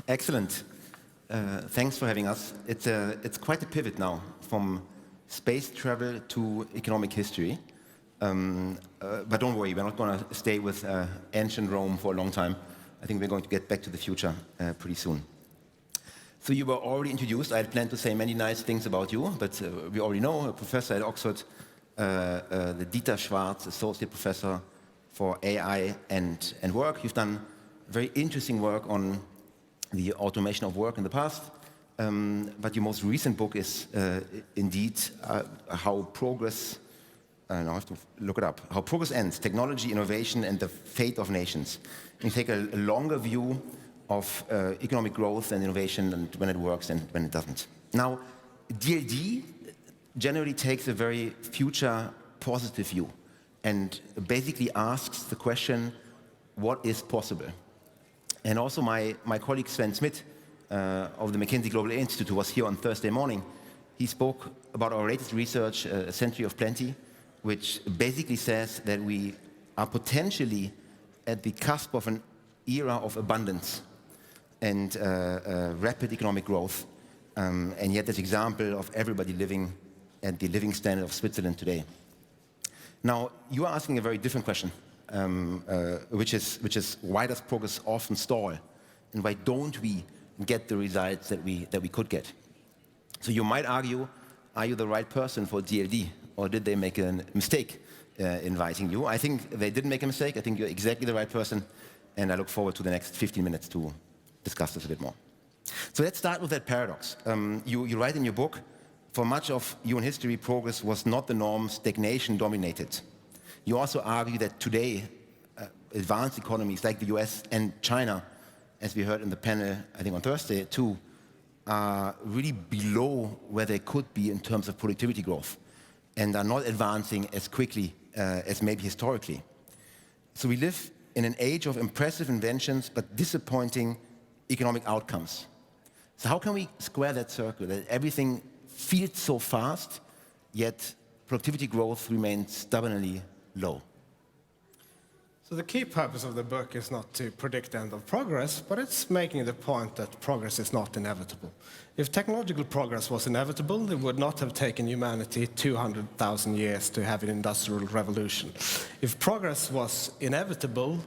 Excellent. Thanks for having us. It's quite a pivot now from space travel to economic history. But don't worry, we're not going to stay with ancient Rome for a long time. I think we're going to get back to the future pretty soon. So you were already introduced. I had planned to say many nice things about you, but we already know a professor at Oxford, the Dieter Schwarz, Associate Professor for AI and Work. You've done very interesting work on the automation of work in the past, but your most recent book is indeed how progress, now I have to look it up, how progress ends, technology, innovation, and the fate of nations. And you take a longer view of economic growth and innovation and when it works and when it doesn't. Now, DLD generally takes a very future positive view and basically asks the question, what is possible? And also my colleague Sven Smith of the McKinsey Global Institute, who was here on Thursday morning, he spoke about our latest research, A Century of Plenty, which basically says that we are potentially at the cusp of an era of abundance and rapid economic growth, and yet this example of everybody living at the living standard of Switzerland today. Now, you are asking a very different question, which is why does progress often stall, and why don't we get the results that we could get? So you might argue, are you the right person for DLD, or did they make a mistake inviting you? I think they didn't make a mistake. I think you're exactly the right person, and I look forward to the next 15 minutes to discuss this a bit more. So let's start with that paradox. You write in your book, for much of human history, progress was not the norm, stagnation dominated. You also argue that today, advanced economies like the US and China, as we heard in the panel, I think on Thursday too, are really below where they could be in terms of productivity growth and are not advancing as quickly as maybe historically. So we live in an age of impressive inventions but disappointing economic outcomes. So how can we square that circle, that everything feels so fast, yet productivity growth remains stubbornly low? So the key purpose of the book is not to predict the end of progress, but it's making the point that progress is not inevitable. If technological progress was inevitable, it would not have taken humanity 200,000 years to have an industrial revolution. If progress was inevitable,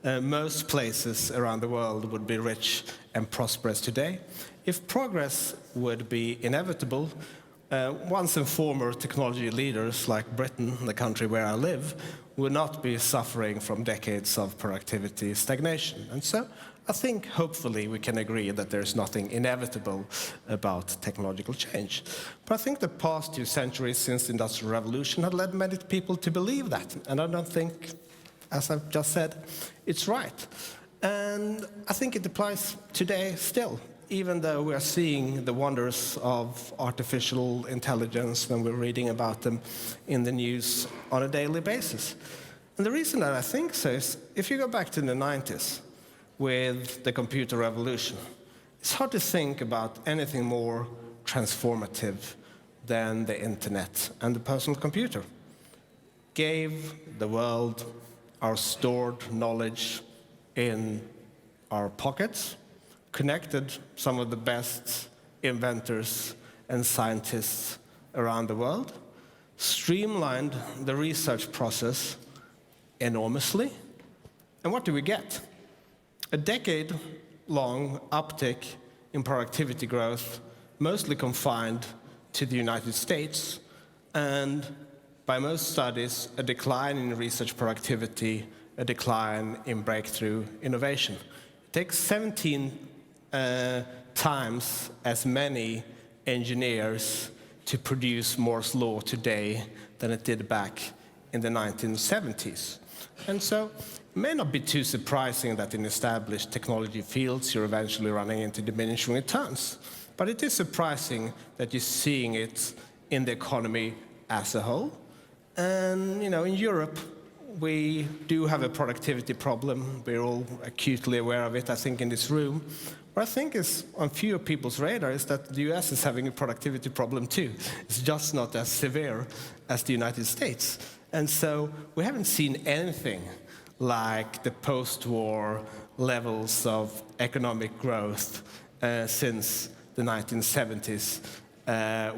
most places around the world would be rich and prosperous today. If progress would be inevitable, once and former technology leaders like Britain, the country where I live, would not be suffering from decades of productivity stagnation. And so I think hopefully we can agree that there's nothing inevitable about technological change. But I think the past 2 centuries since the Industrial Revolution have led many people to believe that. And I don't think, as I've just said, it's right. And I think it applies today still, even though we are seeing the wonders of artificial intelligence when we're reading about them in the news on a daily basis. And the reason that I think so is, if you go back to the 90s with the computer revolution, it's hard to think about anything more transformative than the internet and the personal computer. Gave the world our stored knowledge in our pockets, connected some of the best inventors and scientists around the world, streamlined the research process enormously. And what do we get? A decade-long uptick in productivity growth, mostly confined to the United States, and by most studies, a decline in research productivity, a decline in breakthrough innovation. It takes 17 times as many engineers to produce Moore's law today than it did back in the 1970s. And so it may not be too surprising that in established technology fields you're eventually running into diminishing returns. But it is surprising that you're seeing it in the economy as a whole. And in Europe, we do have a productivity problem. We're all acutely aware of it, I think, in this room. What I think is on fewer people's radar is that the US is having a productivity problem too. It's just not as severe as the United States. And so we haven't seen anything like the post-war levels of economic growth since the 1970s,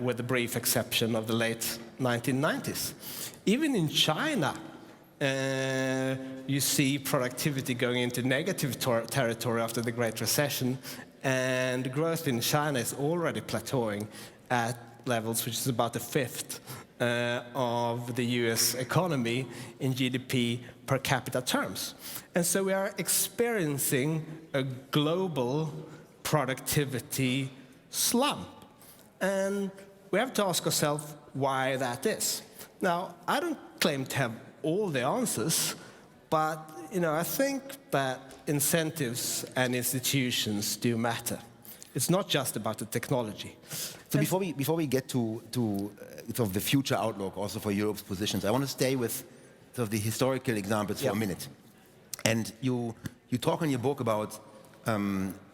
with the brief exception of the late 1990s. Even in China, you see productivity going into negative territory after the Great Recession, and growth in China is already plateauing at levels which is about a fifth of the US economy in GDP per capita terms. And so we are experiencing a global productivity slump. And we have to ask ourselves why that is. Now, I don't claim to have all the answers, but I think that incentives and institutions do matter. It's not just about the technology. So before we get to sort of the future outlook also for Europe's positions, I want to stay with sort of the historical examples for a minute. And you talk in your book about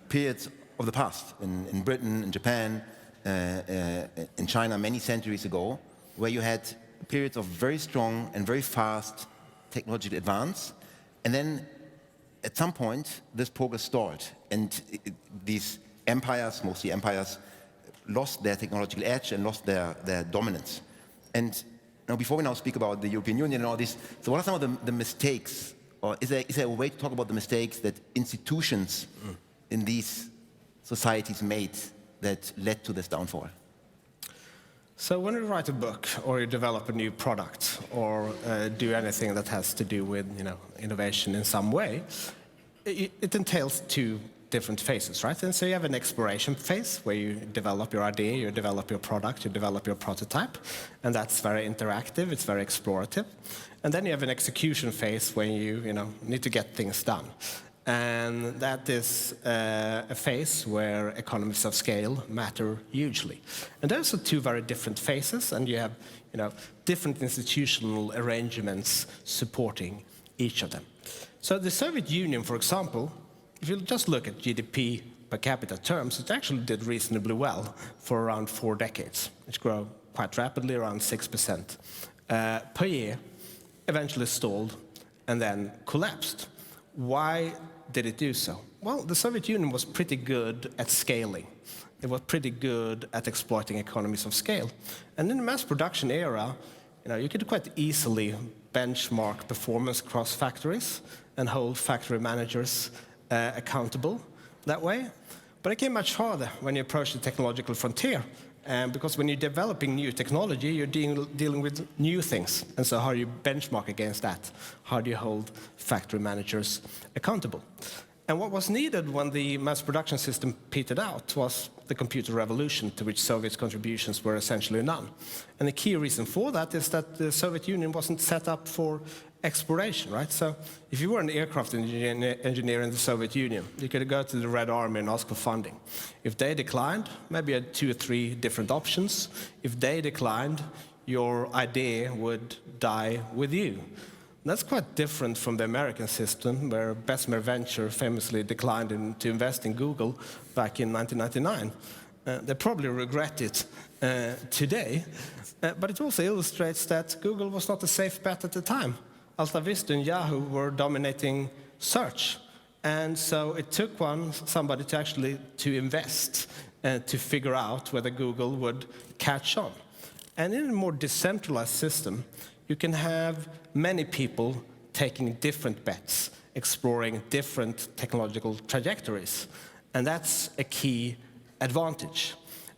periods of the past in Britain, in Japan, in China many centuries ago, where you had periods of very strong and very fast technological advance, and then at some point this progress stalled, and these empires, mostly empires, lost their technological edge and lost their dominance. And now, before we now speak about the European Union and all this, so what are some of the mistakes, or is there a way to talk about the mistakes that institutions in these societies made that led to this downfall? So when you write a book, or you develop a new product, or do anything that has to do with innovation in some way, it entails two different phases, right? And so you have an exploration phase where you develop your idea, you develop your product, you develop your prototype, and that's very interactive, it's very explorative. And then you have an execution phase where you need to get things done. And that is a phase where economies of scale matter hugely. And those are two very different phases, and you have different institutional arrangements supporting each of them. So the Soviet Union, for example, if you just look at GDP per capita terms, it actually did reasonably well for around 4 decades. It grew quite rapidly, around 6% per year, eventually stalled, and then collapsed. Why did it do so? Well, the Soviet Union was pretty good at scaling. It was pretty good at exploiting economies of scale. And in the mass production era, you could quite easily benchmark performance across factories and hold factory managers accountable that way. But it came much harder when you approach the technological frontier. Because when you're developing new technology, you're dealing with new things. And so how do you benchmark against that? How do you hold factory managers accountable? And what was needed when the mass production system petered out was the computer revolution, to which Soviet's contributions were essentially none. And the key reason for that is that the Soviet Union wasn't set up for exploration, right? So if you were an aircraft engineer in the Soviet Union, you could go to the Red Army and ask for funding. If they declined, maybe you had 2 or 3 different options. If they declined, your idea would die with you. And that's quite different from the American system, where Bessemer Venture famously declined to invest in Google back in 1999. They probably regret it today, but it also illustrates that Google was not a safe bet at the time. AltaVista and Yahoo were dominating search, and so it took somebody to actually invest to figure out whether Google would catch on. And in a more decentralized system, you can have many people taking different bets, exploring different technological trajectories, and that's a key advantage.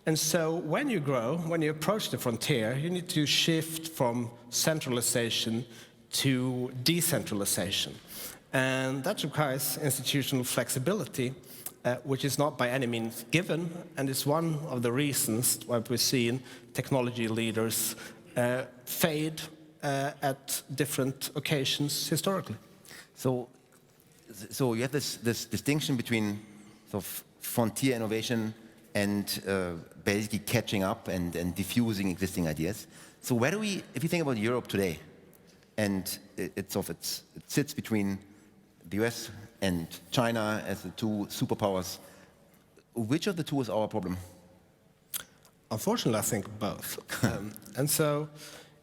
And so when you grow, when you approach the frontier, you need to shift from centralization to decentralization. And that requires institutional flexibility, which is not by any means given, and is one of the reasons why we're seeing technology leaders fade at different occasions historically. So you have this distinction between sort of frontier innovation and basically catching up and diffusing existing ideas. So where do we, if you think about Europe today, and it sits between the US and China as the 2 superpowers, which of the 2 is our problem? Unfortunately, I think both. And so,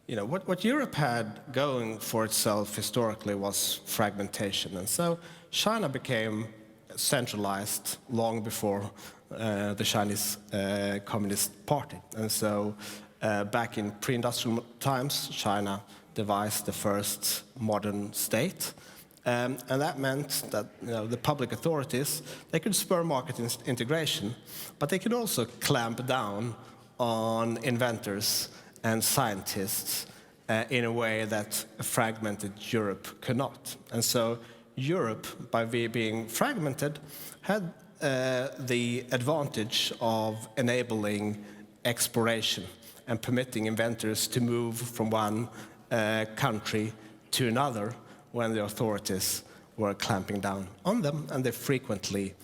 what Europe had going for itself historically was fragmentation. And so China became centralized long before the Chinese Communist Party. And so back in pre-industrial times, China devised the first modern state. And that meant that the public authorities, they could spur market integration, but they could also clamp down on inventors and scientists in a way that a fragmented Europe could not. And so Europe, by being fragmented, had the advantage of enabling exploration and permitting inventors to move from one country to another when the authorities were clamping down on them, and they frequently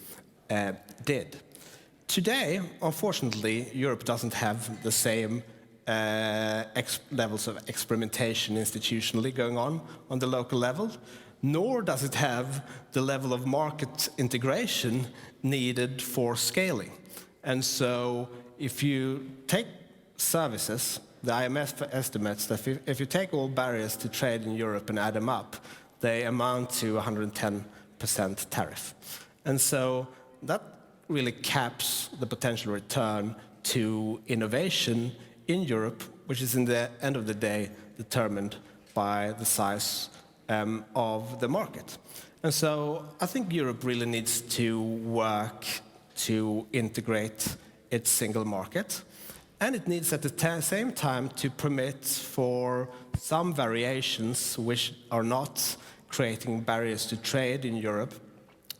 did. Today, unfortunately, Europe doesn't have the same levels of experimentation institutionally going on the local level, nor does it have the level of market integration needed for scaling. And so if you take services, the IMF estimates that if you take all barriers to trade in Europe and add them up, they amount to 110% tariff. And so that really caps the potential return to innovation in Europe, which is in the end of the day determined by the size of the market. And so I think Europe really needs to work to integrate its single market. And it needs at the same time to permit for some variations which are not creating barriers to trade in Europe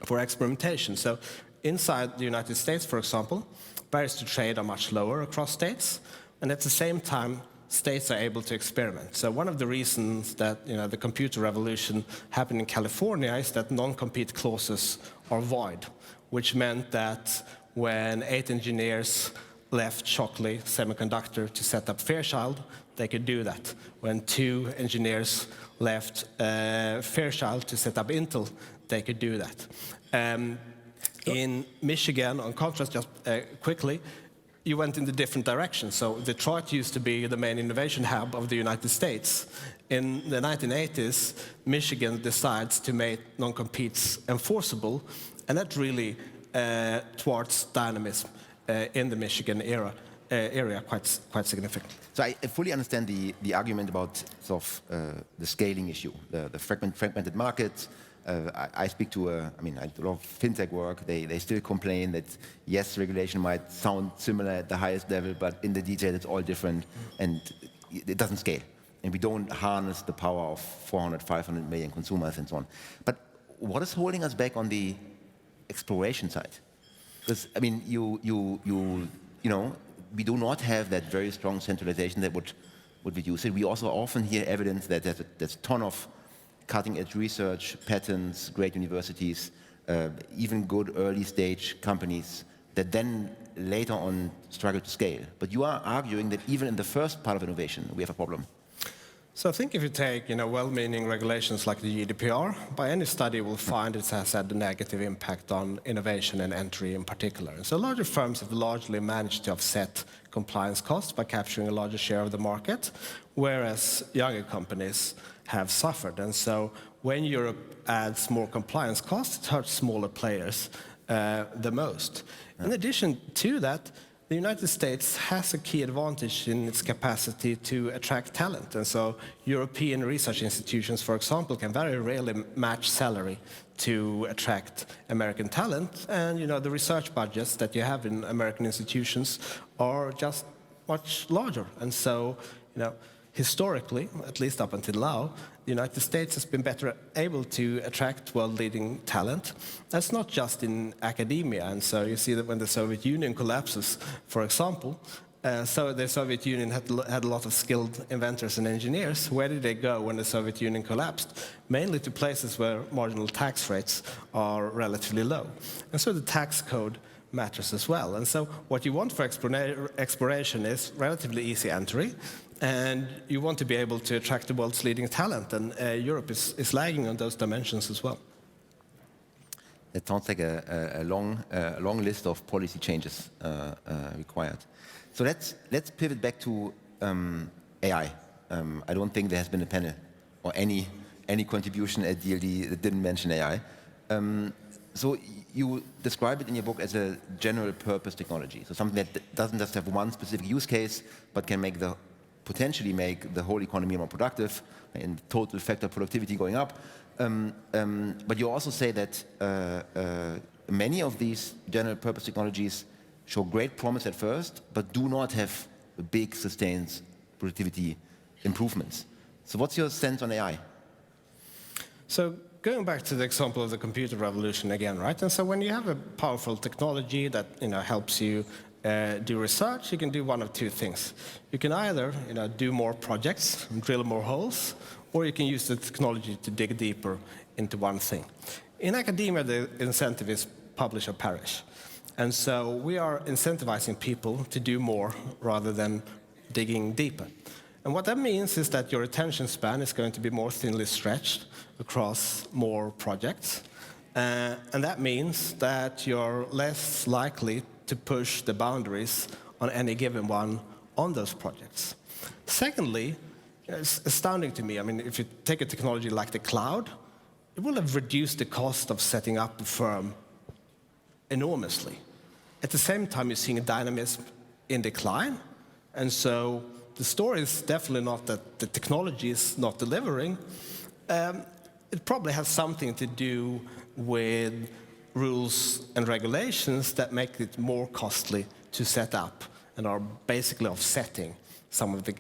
for experimentation. So inside the United States, for example, barriers to trade are much lower across states. And at the same time, states are able to experiment. So one of the reasons that the computer revolution happened in California is that non-compete clauses are void, which meant that when 8 engineers left Shockley Semiconductor to set up Fairchild, they could do that. When 2 engineers left Fairchild to set up Intel, they could do that. In Michigan, on contrast, just quickly, you went in the different directions. So Detroit used to be the main innovation hub of the United States. In the 1980s, Michigan decides to make non-competes enforceable, and that really thwarts dynamism in the Michigan area quite significantly. So I fully understand the argument about the scaling issue, the fragmented market. I speak to I do a lot of fintech work. They still complain that yes, regulation might sound similar at the highest level, but in the detail it's all different, and it doesn't scale. And we don't harness the power of 400, 500 million consumers and so on. But what is holding us back on the exploration side? Because we do not have that very strong centralization that would reduce it. We also often hear evidence that there's a ton of cutting-edge research, patents, great universities, even good early-stage companies that then later on struggle to scale. But you are arguing that even in the first part of innovation, we have a problem. So I think if you take well-meaning regulations like the GDPR, by any study will find it has had a negative impact on innovation and entry in particular. And so larger firms have largely managed to offset compliance costs by capturing a larger share of the market, whereas younger companies have suffered. And so when Europe adds more compliance costs, it hurts smaller players the most. In addition to that, the United States has a key advantage in its capacity to attract talent. And so European research institutions, for example, can very rarely match salary to attract American talent. And the research budgets that you have in American institutions are just much larger. And so, historically, at least up until now, the United States has been better able to attract world-leading talent. That's not just in academia. And so you see that when the Soviet Union collapses, for example, so the Soviet Union had a lot of skilled inventors and engineers. Where did they go when the Soviet Union collapsed? Mainly to places where marginal tax rates are relatively low. And so the tax code matters as well. And so what you want for exploration is relatively easy entry, and you want to be able to attract the world's leading talent, and Europe is lagging on those dimensions as well. That sounds like a long list of policy changes required. So let's pivot back to AI. I don't think there has been a panel or any contribution at DLD that didn't mention AI. So you describe it in your book as a general purpose technology, so something that doesn't just have one specific use case, but can potentially make the whole economy more productive and total factor productivity going up. But you also say that many of these general purpose technologies show great promise at first, but do not have big sustained productivity improvements. So what's your sense on AI? So going back to the example of the computer revolution again, right? And so when you have a powerful technology that helps you do research, you can do one of two things. You can either do more projects, drill more holes, or you can use the technology to dig deeper into one thing. In academia, the incentive is publish or perish. And so we are incentivizing people to do more rather than digging deeper. And what that means is that your attention span is going to be more thinly stretched across more projects. And that means that you're less likely to push the boundaries on any given one on those projects. Secondly, it's astounding to me. I mean, if you take a technology like the cloud, it will have reduced the cost of setting up a firm enormously. At the same time, you're seeing a dynamism in decline. And so the story is definitely not that the technology is not delivering. It probably has something to do with rules and regulations that make it more costly to set up and are basically offsetting some of the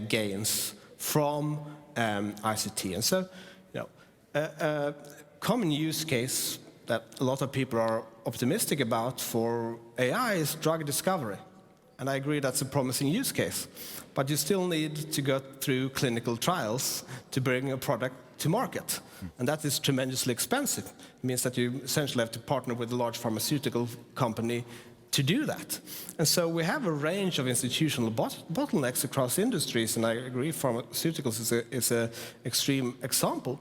gains from ICT. And so, a common use case that a lot of people are optimistic about for AI is drug discovery. And I agree that's a promising use case. But you still need to go through clinical trials to bring a product to market. And that is tremendously expensive. It means that you essentially have to partner with a large pharmaceutical company to do that. And so we have a range of institutional bottlenecks across industries, and I agree pharmaceuticals is an extreme example.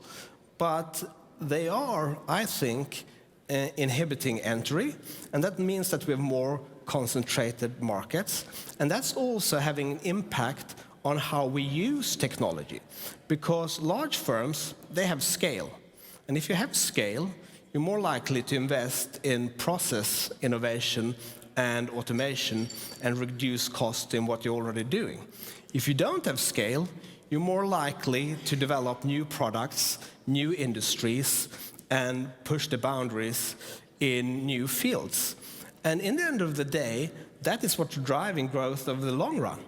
But they are, I think, inhibiting entry, and that means that we have more concentrated markets. And that's also having an impact on how we use technology. Because large firms, they have scale. And if you have scale, you're more likely to invest in process innovation and automation and reduce cost in what you're already doing. If you don't have scale, you're more likely to develop new products, new industries, and push the boundaries in new fields. And in the end of the day, that is what's driving growth over the long run.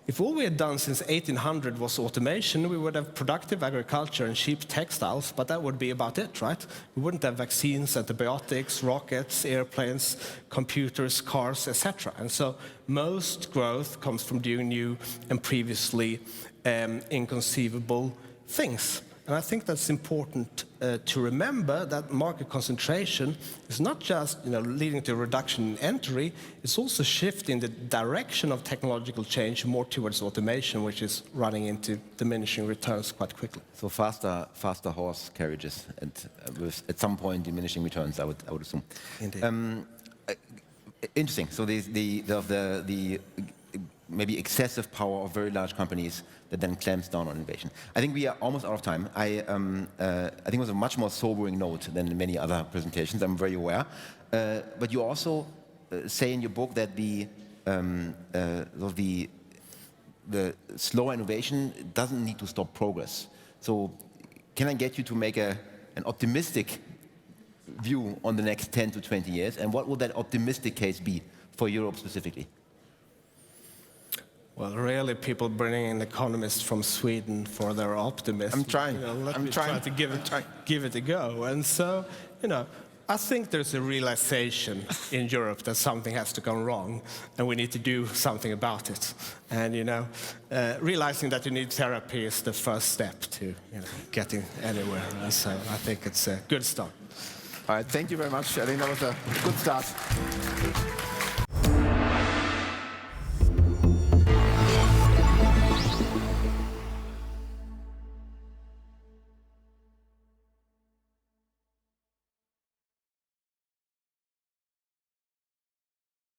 If all we had done since 1800 was automation, we would have productive agriculture and cheap textiles, but that would be about it, right? We wouldn't have vaccines, antibiotics, rockets, airplanes, computers, cars, etc. And so most growth comes from doing new and previously inconceivable things. And I think that's important to remember that market concentration is not just leading to a reduction in entry, it's also shifting the direction of technological change more towards automation, which is running into diminishing returns quite quickly. So faster horse carriages, and with at some point diminishing returns, I would assume. Indeed. Interesting. So the maybe excessive power of very large companies that then clamps down on innovation. I think we are almost out of time. I think it was a much more sobering note than many other presentations, I'm very aware. But you also say in your book that the slow innovation doesn't need to stop progress. So can I get you to make an optimistic view on the next 10 to 20 years? And what would that optimistic case be for Europe specifically? Well, really, people bringing in economists from Sweden for their optimism. I'm trying. Let me try to give it a go. And so, I think there's a realization in Europe that something has to go wrong, and we need to do something about it. And realizing that you need therapy is the first step to getting anywhere. And so I think it's a good start. All right, thank you very much. I think that was a good start.